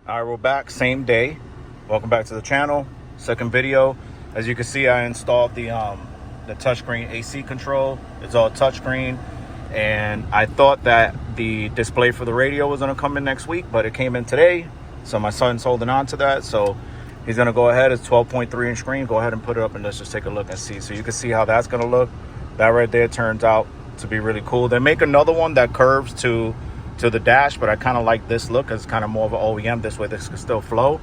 All right, we're back, same day. Welcome back to the channel. Second video. As you can see, I installed the touchscreen AC control. It's all touchscreen, and I thought that the display for the radio was gonna come in next week, but it came in today. So my son's holding on to that. So he's gonna go ahead. It's 12.3-inch screen. Go ahead and put it up and let's just take a look and see. So you can see how that's gonna look. That right there turns out to be really cool. They make another one that curves to the dash, but I kind of like this look. It's kind of more of an OEM. This way this can still flow.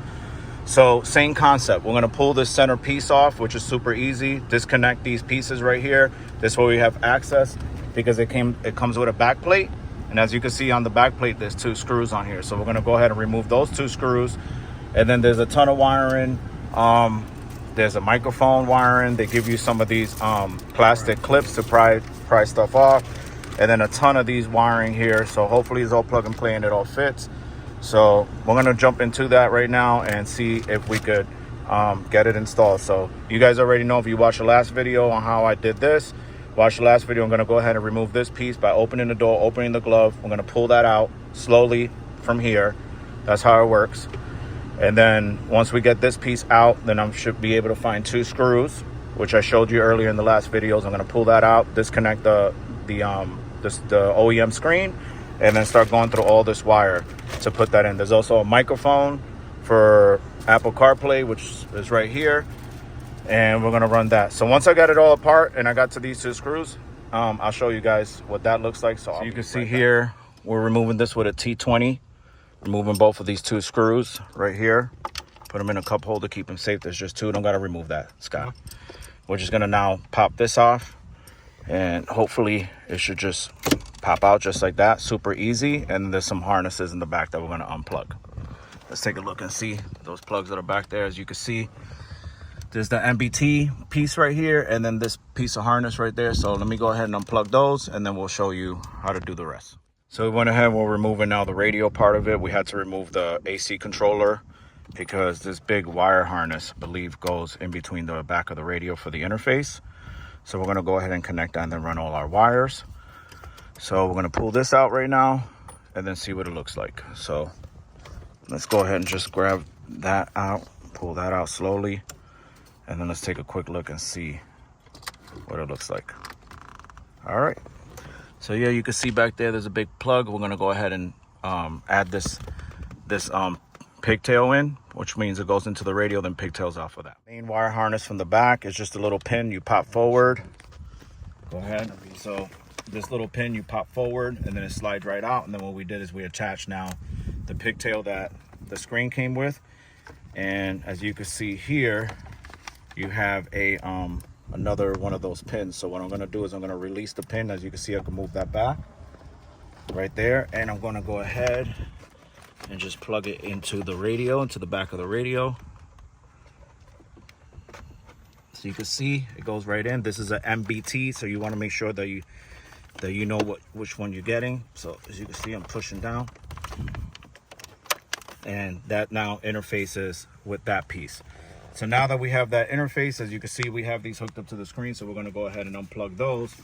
So same concept. We're going to pull this center piece off, which is super easy. Disconnect these pieces right here. This way we have access, because it comes with a back plate, and as you can see on the back plate, there's 2 screws on here. So we're going to go ahead and remove those 2 screws. And then there's a ton of wiring. There's a microphone wiring. They give you some of these plastic clips to pry stuff off. And then a ton of these wiring here. So hopefully it's all plug and play and it all fits. So we're gonna jump into that right now and see if we could get it installed. So you guys already know, if you watched the last video on how I did this, watch the last video. I'm gonna go ahead and remove this piece by opening the door, opening the glove. I'm gonna pull that out slowly from here. That's how it works. And then once we get this piece out, then I should be able to find 2 screws, which I showed you earlier in the last videos. I'm gonna pull that out, disconnect the OEM screen, and then start going through all this wire to put that in. There's also a microphone for Apple CarPlay, which is right here, and we're gonna run that. So once I got it all apart and I got to these 2 screws, I'll show you guys what that looks like. So you can see here, we're removing this with a T20, removing both of these 2 screws right here, put them in a cup holder, keep them safe. There's just 2. Don't gotta remove that, Scott. We're just gonna now pop this off, and hopefully it should just pop out just like that. Super easy. And there's some harnesses in the back that we're going to unplug. Let's take a look and see those plugs that are back there. As you can see, there's the MBT piece right here, and then this piece of harness right there. So let me go ahead and unplug those, and then we'll show you how to do the rest. So we went ahead, we're removing now the radio part of it. We had to remove the AC controller because this big wire harness, I believe, goes in between the back of the radio for the interface. So we're gonna go ahead and connect that and then run all our wires. So we're gonna pull this out right now and then see what it looks like. So let's go ahead and just grab that out, pull that out slowly, and then let's take a quick look and see what it looks like. All right. So yeah, you can see back there, there's a big plug. We're gonna go ahead and add this pigtail in, which means it goes into the radio, then pigtails off of that. Main wire harness from the back is just a little pin you pop forward. Go ahead. So this little pin you pop forward, and then it slides right out. And then what we did is we attached now the pigtail that the screen came with. And as you can see here, you have a another one of those pins. So what I'm gonna do is I'm gonna release the pin. As you can see, I can move that back right there. And I'm gonna go ahead and just plug it into the radio, into the back of the radio. So you can see it goes right in. This is an MBT, so you want to make sure that you know which one you're getting. So as you can see, I'm pushing down, and that now interfaces with that piece. So now that we have that interface, as you can see, we have these hooked up to the screen. So we're going to go ahead and unplug those,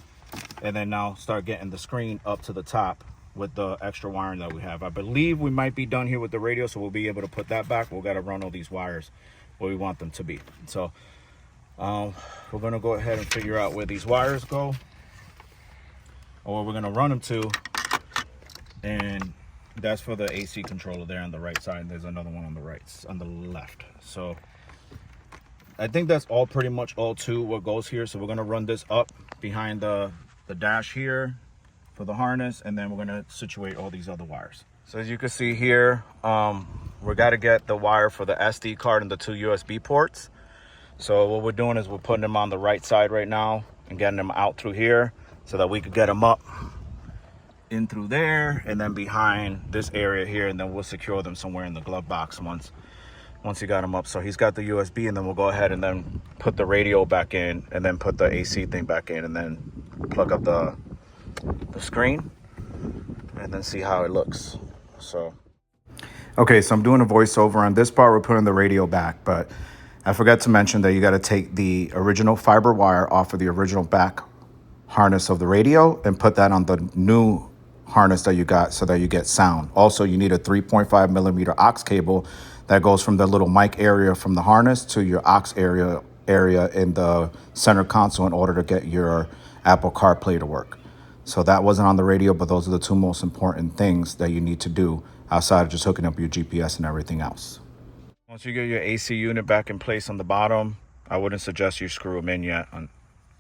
and then now start getting the screen up to the top with the extra wiring that we have. I believe we might be done here with the radio, so we'll be able to put that back. We'll got to run all these wires where we want them to be. So we're gonna go ahead and figure out where these wires go, or where we're gonna run them to, and that's for the AC controller there on the right side, and there's another one on the right, on the left. So I think that's all, pretty much all to what goes here. So we're gonna run this up behind the dash here for the harness, and then we're gonna situate all these other wires. So as you can see here, we gotta get the wire for the SD card and the 2 USB ports. So what we're doing is we're putting them on the right side right now and getting them out through here so that we could get them up in through there and then behind this area here, and then we'll secure them somewhere in the glove box once you got them up. So he's got the USB, and then we'll go ahead and then put the radio back in, and then put the AC thing back in, and then plug up the screen and then see how it looks. So okay, so I'm doing a voiceover on this part. We're putting the radio back, but I forgot to mention that you got to take the original fiber wire off of the original back harness of the radio and put that on the new harness that you got so that you get sound. Also, you need a 3.5 millimeter aux cable that goes from the little mic area from the harness to your aux area in the center console in order to get your Apple CarPlay to work. So that wasn't on the radio, but those are the two most important things that you need to do outside of just hooking up your GPS and everything else. Once you get your AC unit back in place on the bottom, I wouldn't suggest you screw them in yet.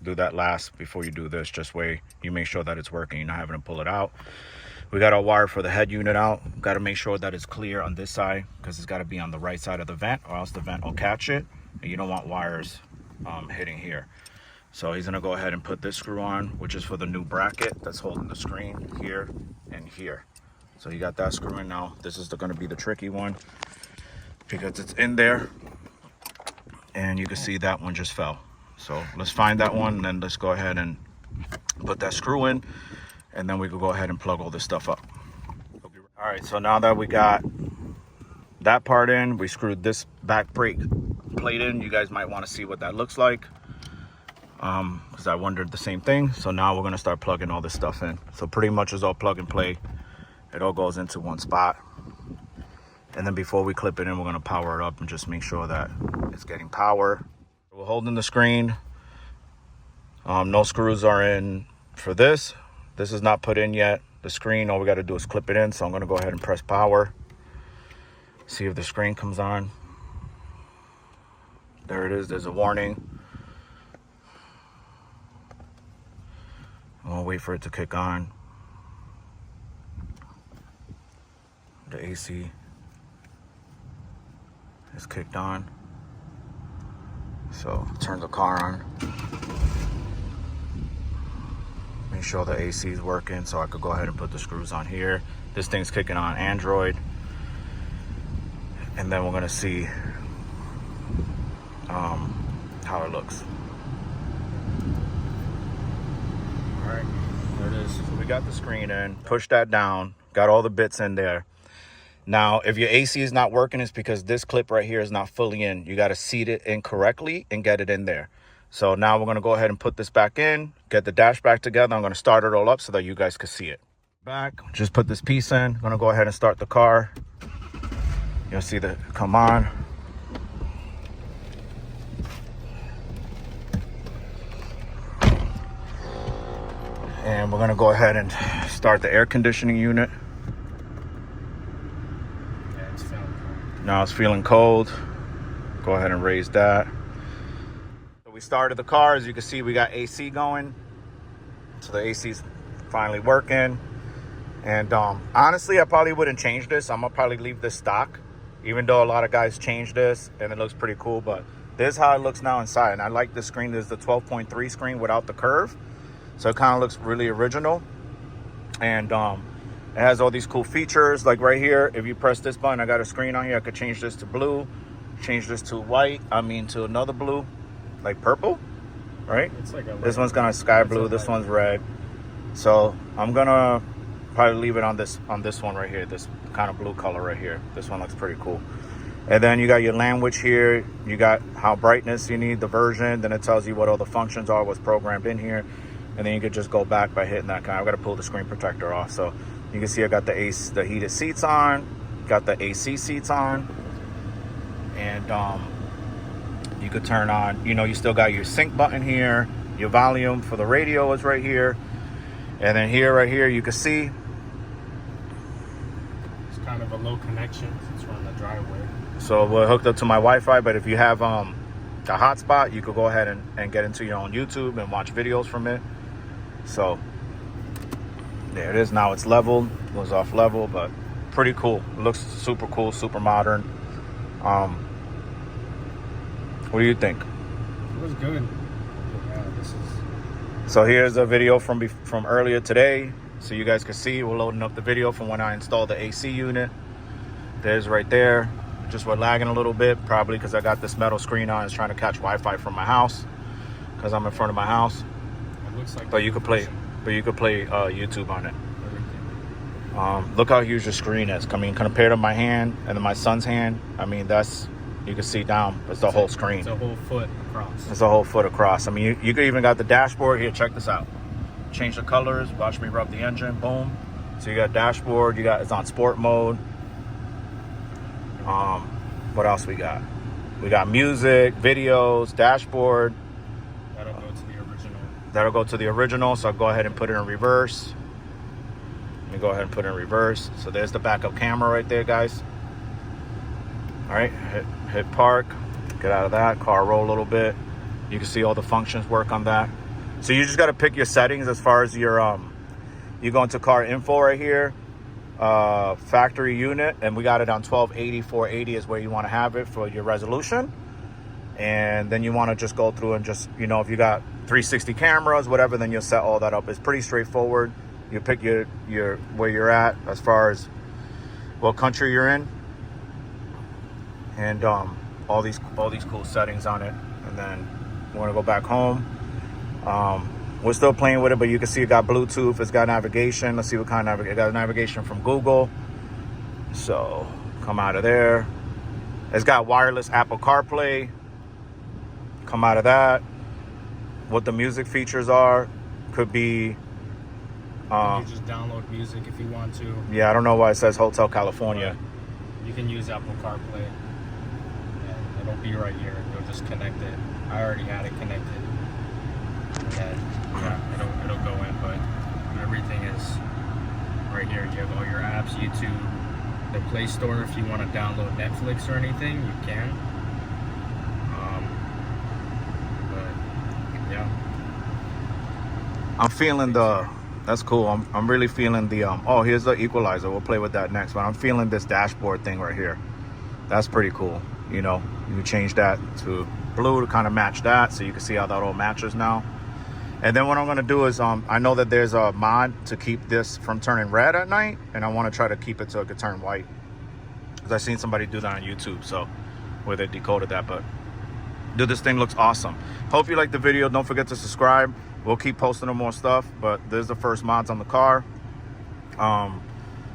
Do that last before you do this. Just way you make sure that it's working. You're not having to pull it out. We got our wire for the head unit out. Got to make sure that it's clear on this side because it's got to be on the right side of the vent or else the vent will catch it. And you don't want wires hitting here. So he's going to go ahead and put this screw on, which is for the new bracket that's holding the screen here and here. So you got that screw in now. This is going to be the tricky one because it's in there. And you can see that one just fell. So let's find that one and then let's go ahead and put that screw in. And then we can go ahead and plug all this stuff up. All right, so now that we got that part in, we screwed this back brake plate in. You guys might want to see what that looks like. Because I wondered the same thing. So now we're going to start plugging all this stuff in. So pretty much it's all plug and play. It all goes into one spot. And then before we clip it in, we're going to power it up and just make sure that it's getting power. We're holding the screen. No screws are in for this. This is not put in yet. The screen, all we got to do is clip it in. So I'm going to go ahead and press power. See if the screen comes on. There it is. There's a warning. I'll wait for it to kick on. The AC is kicked on. So turn the car on. Make sure the AC is working so I could go ahead and put the screws on here. This thing's kicking on Android. And then we're gonna see how it looks. All right, there it is. So we got the screen in, push that down, got all the bits in there. Now, if your AC is not working, it's because this clip right here is not fully in. You got to seat it in correctly and get it in there. So now we're going to go ahead and put this back in, get the dash back together. I'm going to start it all up so that you guys can see it. Back, just put this piece in. I'm going to go ahead and start the car. You'll see the come on. And we're going to go ahead and start the air conditioning unit. Now it's feeling cold. Go ahead and raise that. So we started the car. As you can see, we got AC going. So the AC's finally working. And honestly, I probably wouldn't change this. I'm gonna probably leave this stock, even though a lot of guys change this and it looks pretty cool. But this is how it looks now inside. And I like this screen. This is the 12.3 screen without the curve. So it kind of looks really original. And it has all these cool features, like right here. If you press this button, I got a screen on here. I could change this to blue, change this to white. To another blue, like purple, right? It's like this one's gonna sky blue. This one's red. So I'm gonna probably leave it on this one right here. This kind of blue color right here. This one looks pretty cool. And then you got your language here. You got how brightness you need, the version. Then it tells you what all the functions are, what's programmed in here. And then you could just go back by hitting that kind. I've got to pull the screen protector off. So you can see I got the heated seats on, got the AC seats on, and you could turn on, you still got your sync button here, your volume for the radio is right here, and then right here, you can see it's kind of a low connection since we're on the driveway. So we're hooked up to my Wi-Fi, but if you have the hotspot, you could go ahead and get into your own YouTube and watch videos from it. So there it is. Now it's leveled. It was off level, but pretty cool. It looks super cool, super modern. What do you think? It was good. Yeah, So here's a video from earlier today, so you guys can see. We're loading up the video from when I installed the AC unit. There's right there. Just we're lagging a little bit, probably because I got this metal screen on. It's trying to catch Wi-Fi from my house because I'm in front of my house. It looks like. But you could play YouTube on it. Look how huge the screen is. Compared to my hand and then my son's hand, you can see down. It's the whole screen. It's a whole foot across. It's a whole foot across. You could even got the dashboard here. Check this out. Change the colors. Watch me rub the engine. Boom. So you got dashboard, it's on sport mode. What else we got? We got music, videos, dashboard. That'll go to the original. That'll go to the original, so I'll go ahead and put it in reverse. Let me go ahead and put it in reverse. So there's the backup camera right there, guys. All right, hit park, get out of that, car roll a little bit. You can see all the functions work on that. So you just gotta pick your settings as far as your, you go into car info right here, factory unit, and we got it on 1280, 480 is where you wanna have it for your resolution. And then you wanna just go through and just, you know, if you got 360 cameras, whatever, then you'll set all that up. It's pretty straightforward. You pick your where you're at as far as what country you're in, and all these cool settings on it. And then we're gonna go back home. We're still playing with it, but you can see it got Bluetooth, it's got navigation. Let's see what kind of it got. Navigation from Google. So come out of there. It's got wireless Apple CarPlay. Come out of that. What the music features are could be. You just download music if you want to. Yeah, I don't know why it says Hotel California. But you can use Apple CarPlay, and it'll be right here. You'll just connect it. I already had it connected, and then yeah, it'll go in. But everything is right here. You have all your apps, YouTube, the Play Store. If you want to download Netflix or anything, you can. But yeah, I'm feeling that's cool. I'm really feeling the oh, here's the equalizer. We'll play with that next, but I'm feeling this dashboard thing right here. That's pretty cool. You know, you change that to blue to kind of match that, so you can see how that all matches now. And then what I'm going to do is I know that there's a mod to keep this from turning red at night, and I want to try to keep it so it could turn white, because I've seen somebody do that on YouTube, so where they decoded that. But dude, this thing looks awesome. Hope you liked the video. Don't forget to subscribe. We'll keep posting more stuff, but this is the first mods on the car.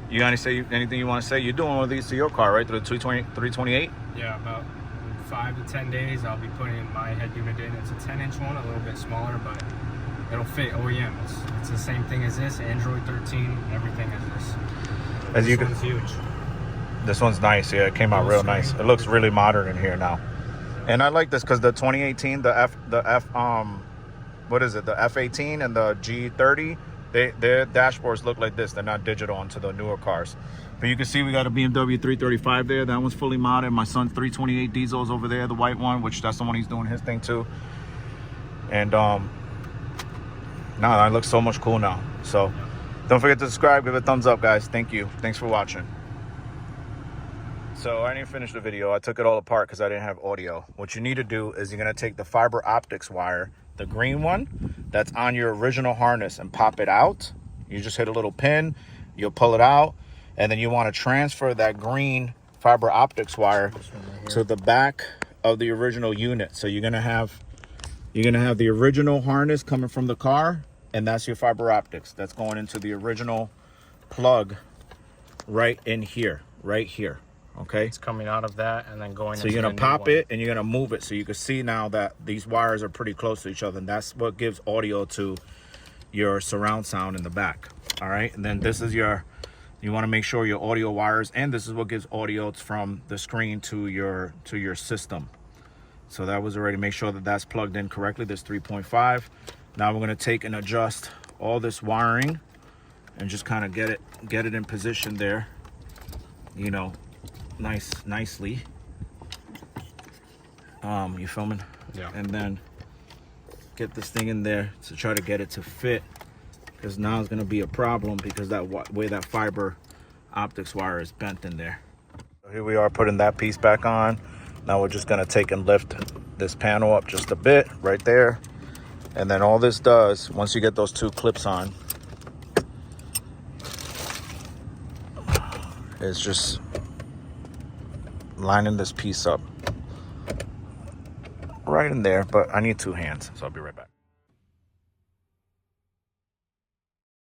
You got anything you want to say? You're doing one of these to your car, right? Through the 328? Yeah, about 5 to 10 days, I'll be putting my head unit in. It's a 10-inch one, a little bit smaller, but it'll fit OEM. It's the same thing as this, Android 13, everything is this. This one's huge. This one's nice. Yeah, it came out real nice. It looks really modern in here now. And I like this because the 2018, what is it? The F18 and the G30, their dashboards look like this. They're not digital onto the newer cars. But you can see we got a BMW 335 there. That one's fully modded. My son's 328 diesel is over there, the white one, which that's the one he's doing his thing too. And no, it looks so much cool now. So don't forget to subscribe, give it a thumbs up, guys. Thank you. Thanks for watching. So I didn't finish the video. I took it all apart because I didn't have audio. What you need to do is you're going to take the fiber optics wire, the green one that's on your original harness, and pop it out. You just hit a little pin, you'll pull it out, and then you want to transfer that green fiber optics wire to the back of the original unit. So you're going to have the original harness coming from the car, and that's your fiber optics. That's going into the original plug right in here, right here. Okay, it's coming out of that and then going. So you're gonna pop it and you're gonna move it so you can see now that these wires are pretty close to each other, and that's what gives audio to your surround sound in the back. All right, and then this is you want to make sure your audio wires, and this is what gives audio from the screen to your system. So that was already, make sure that that's plugged in correctly. This 3.5. Now we're gonna take and adjust all this wiring and just kind of get it in position there, you know, nicely. You filming? Yeah. And then get this thing in there to try to get it to fit, because now it's going to be a problem because that way that fiber optics wire is bent in there. So here we are putting that piece back on. Now we're just going to take and lift this panel up just a bit right there, and then all this does, once you get those two clips on, is just lining this piece up right in there. But I need two hands, so I'll be right back.